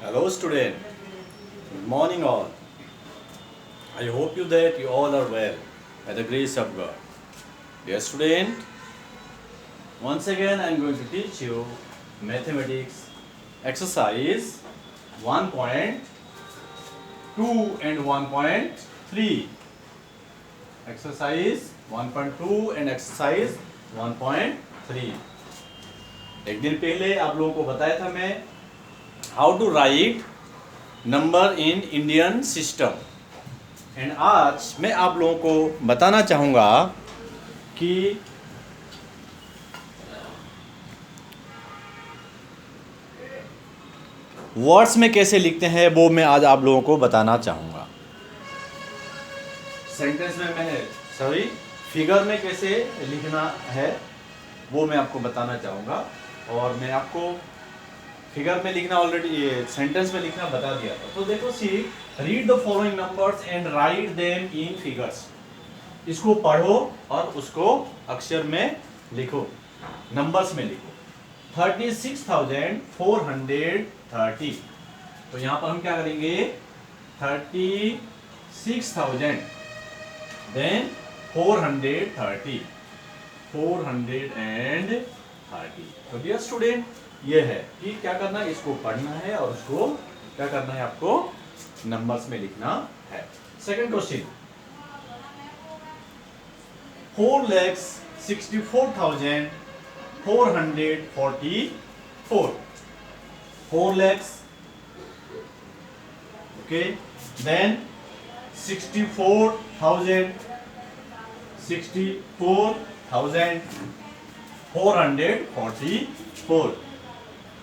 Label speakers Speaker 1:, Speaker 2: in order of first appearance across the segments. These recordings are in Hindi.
Speaker 1: Hello student, good morning all. I hope you that you all are well by the grace of God. Dear student, once again I am going to teach you mathematics exercise 1.2 and 1.3. Exercise 1.2 and exercise 1.3. एक दिन पहले आप लोगों को बताया था मैं how to write number in Indian system, and आज मैं आप लोगों को बताना चाहूँगा कि वर्ड्स में कैसे लिखते हैं वो मैं आज आप लोगों को बताना चाहूँगा। सेंटेंस में मैं फिगर में कैसे लिखना है वो मैं आपको बताना चाहूँगा, और मैं आपको फिगर में लिखना ऑलरेडी ये सेंटेंस में लिखना बता दिया था। तो देखो see, read the following numbers and write them in figures. इसको पढ़ो और उसको अक्षर में लिखो, नंबर्स में लिखो। 36,430। तो यहाँ पर हम क्या करेंगे, 36,000 देन 430। तो डियर स्टूडेंट, ये है कि क्या करना है, इसको पढ़ना है और उसको क्या करना है, आपको नंबर्स में लिखना है। Second question, 4,64,444। 4 lakhs, okay, then 64,444।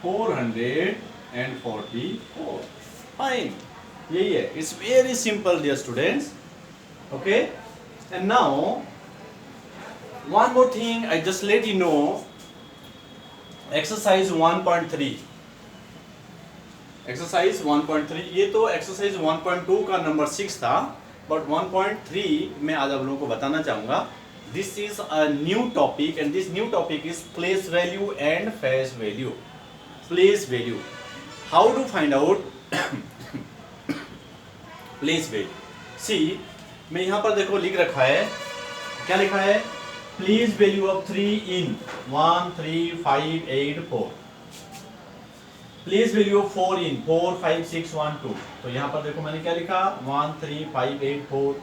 Speaker 1: 444, fine, यही है। It's very simple dear students, okay. And now one more thing I just let you know, exercise 1.3। Exercise 1.3, ये तो एक्सरसाइज 1.2 का नंबर 6 था, बट 1.3 मैं आज आप लोगों को बताना चाहूँगा। This is a new topic and this new topic is place value and face value. Place value, how to find out place value. See, मैं यहाँ पर देखो लिख रखा है, क्या लिखा है, place value of 3 in 1 3 5 8 4। Place value of 4 इन 4 5 6 1 2। तो यहाँ पर देखो मैंने क्या लिखा, 1 3 5 8 4।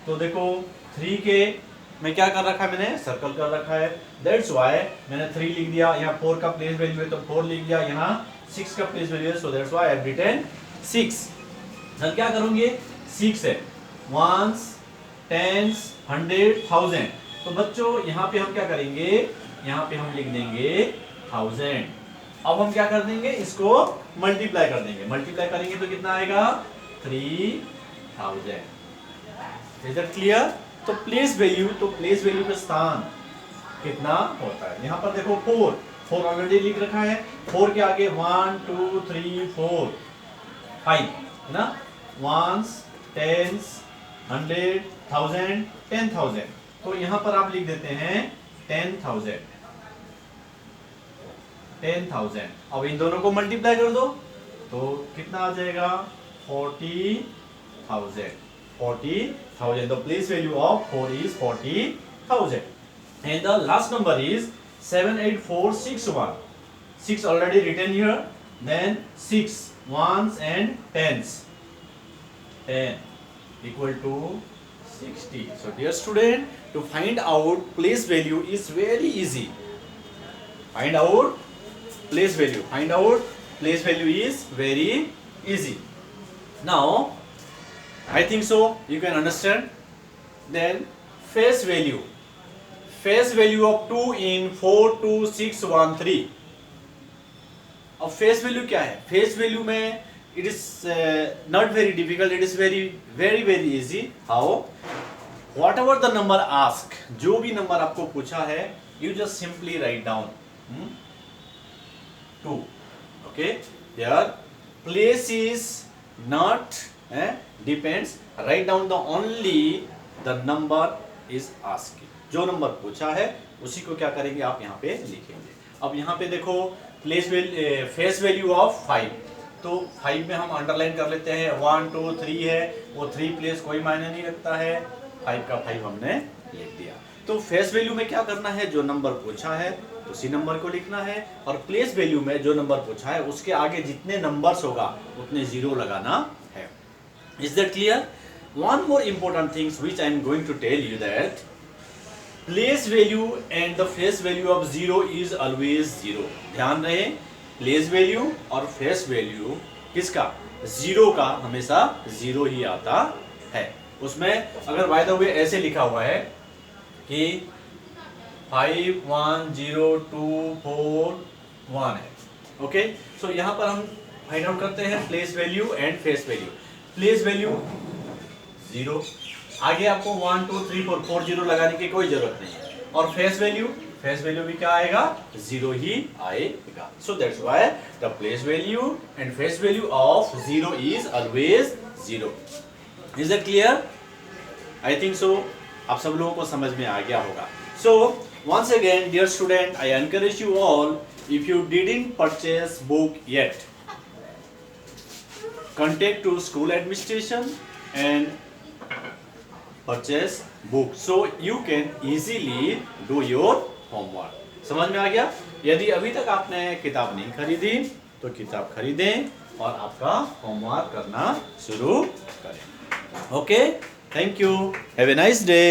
Speaker 1: तो देखो 3 के मैं क्या कर रखा है, मैंने सर्कल कर रखा है, दैट्स व्हाई मैंने 3 लिख दिया। यहाँ 4 का प्लेस वैल्यू है तो 4 लिख दिया, यहाँ 6 का प्लेस वैल्यू है, so that's why I have written 6। अब क्या करूंगे, 6 है, वंस, टेंस, 100, 1000। तो बच्चों यहाँ पे हम क्या करेंगे, यहाँ पे हम लिख देंगे 1000। अब हम क्या कर देंगे, इसको मल्टीप्लाई कर देंगे। मल्टीप्लाई करेंगे तो कितना आएगा, 3000। Is that clear. तो प्लेस वैल्यू, तो प्लेस वैल्यू का स्थान कितना होता है। यहाँ पर देखो 4 ऑलरेडी लिख रखा है, 4 के आगे 1 2 3 4 5 है ना, वंस, टेंस, 100, 1000, 10,000। तो यहाँ पर आप लिख देते हैं 10,000। 10,000। अब इन दोनों को मल्टीप्लाई कर दो तो कितना आ जाएगा, 40,000। 40,000। The place value of 4 is 40,000. And the last number is 78461. 6 already written here. Then 6 ones and tens. 10 equal to 60. So dear student, to find out place value is very easy. Find out place value. Find out place value is very easy. Now I think so you can understand. Then face value. Face value of 2 in 42613. अब face value क्या है, face value में it is not very difficult, it is very easy. How? Whatever the number ask, जो भी नंबर आपको पूछा है, you just simply write down 2. Okay, here place is not depends, write down the only the number is asking। जो नंबर पूछा है उसी को क्या करेंगे आप यहाँ पे लिखेंगे। अब यहाँ पे देखो फेस वैल्यू ऑफ 5, तो 5 में हम अंडरलाइन कर लेते हैं। 1 2 3 है, वो 3 प्लेस कोई मायने नहीं रखता है, 5 का 5 हमने लिख दिया। तो फेस वैल्यू में क्या करना है, जो नंबर पूछा है उसी नंबर को लिखना है, और प्लेस वैल्यू में जो नंबर पूछा है उसके आगे जितने नंबर्स होगा उतने जीरो लगाना है। Is that clear? One more important things which I am going to tell you that place value and the face value of 0 is always 0। ध्यान रहे, प्लेस वैल्यू और फेस वैल्यू किसका, जीरो का हमेशा जीरो ही आता है। उसमें अगर बाय द वे ऐसे लिखा हुआ है कि 5 1 0 2 4 1 है, ओके, सो यहाँ पर हम फाइंड आउट करते हैं place value and face value. Place value 0, आगे आपको 1 2 3 4 4 जीरो लगाने की कोई जरूरत नहीं है, और फेस वैल्यू भी क्या आएगा, जीरो ही आएगा। सो that's why the place value and face value of 0 is always 0। Is that clear? I think so आप सब लोगों को समझ में आ गया होगा। सो once again dear student, I encourage you all, if you didn't purchase book yet, contact to school administration and purchase book so you can easily do your homework। समझ में आ गया? यदि अभी तक आपने किताब नहीं खरीदी तो किताब खरीदें और आपका होमवर्क करना शुरू करें। Okay, thank you, have a nice day.